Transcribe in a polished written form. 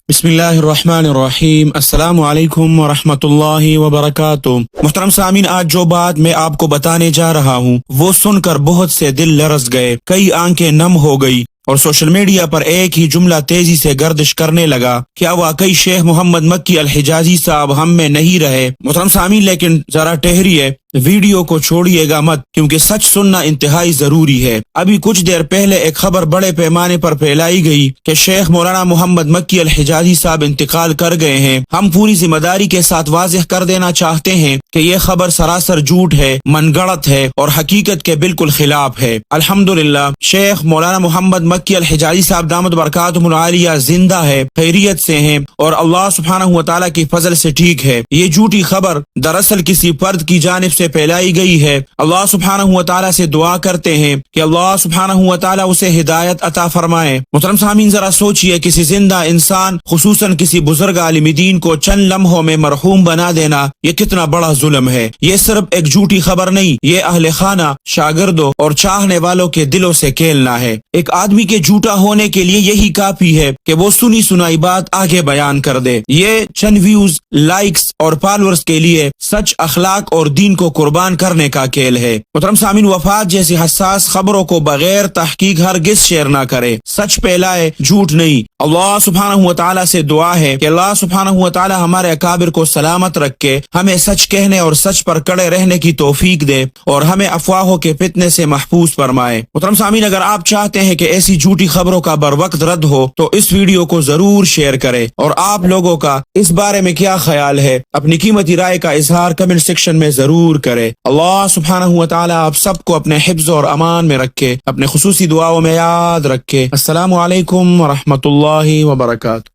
بسم اللہ الرحمن الرحیم۔ السلام علیکم ورحمۃ اللہ وبرکاتہ۔ محترم سامعین، آج جو بات میں آپ کو بتانے جا رہا ہوں وہ سن کر بہت سے دل لرز گئے، کئی آنکھیں نم ہو گئی اور سوشل میڈیا پر ایک ہی جملہ تیزی سے گردش کرنے لگا، کیا واقعی شیخ محمد مکی الحجازی صاحب ہم میں نہیں رہے؟ محترم سامعین، لیکن ذرا ٹھہریے، ویڈیو کو چھوڑیے گا مت، کیونکہ سچ سننا انتہائی ضروری ہے۔ ابھی کچھ دیر پہلے ایک خبر بڑے پیمانے پر پھیلائی گئی کہ شیخ مولانا محمد مکی الحجازی صاحب انتقال کر گئے ہیں۔ ہم پوری ذمہ داری کے ساتھ واضح کر دینا چاہتے ہیں کہ یہ خبر سراسر جھوٹ ہے، من گڑت ہے اور حقیقت کے بالکل خلاف ہے۔ الحمدللہ شیخ مولانا محمد مکی الحجازی صاحب دامت برکاتہم العالیہ زندہ ہے، خیریت سے ہیں اور اللہ سبحانہ و تعالیٰ کی فضل سے ٹھیک ہے۔ یہ جھوٹی خبر دراصل کسی فرد کی جانب سے پھیلائی گئی ہے۔ اللہ سبحانہ و تعالیٰ سے دعا کرتے ہیں کہ اللہ سبحانہ و تعالیٰ اسے ہدایت عطا فرمائے۔ محترم سامعین، ذرا سوچئے، کسی زندہ انسان خصوصاً کسی بزرگ عالم دین کو چند لمحوں میں مرحوم بنا دینا یہ کتنا بڑا ظلم ہے۔ یہ صرف ایک جھوٹی خبر نہیں، یہ اہل خانہ، شاگردوں اور چاہنے والوں کے دلوں سے کھیلنا ہے۔ ایک آدمی کے جھوٹا ہونے کے لیے یہی کافی ہے کہ وہ سنی سنائی بات آگے بیان کر دے۔ یہ چند ویوز، لائکس اور فالورز کے لیے سچ، اخلاق اور دین کو قربان کرنے کا کھیل ہے۔ محترم سامعین، وفات جیسی حساس خبروں کو بغیر تحقیق ہرگز شیئر نہ کرے، سچ پھیلائے، جھوٹ نہیں۔ اللہ سبحانہ و تعالیٰ سے دعا ہے کہ اللہ سبحانہ و تعالیٰ ہمارے اکابر کو سلامت رکھے، ہمیں سچ کہنے اور سچ پر کڑے رہنے کی توفیق دے اور ہمیں افواہوں کے فتنے سے محفوظ فرمائے۔ محترم سامعین، اگر آپ چاہتے ہیں کہ ایسی جھوٹی خبروں کا بر وقت رد ہو تو اس ویڈیو کو ضرور شیئر کریں، اور آپ لوگوں کا اس بارے میں کیا خیال ہے اپنی قیمتی رائے کا اظہار کمنٹ سیکشن میں ضرور کریں۔ اللہ سبحانہ و تعالیٰ آپ سب کو اپنے حفظ اور امان میں رکھے، اپنے خصوصی دعاؤں میں یاد رکھے۔ السلام علیکم ورحمۃ اللہ وبرکاتہ۔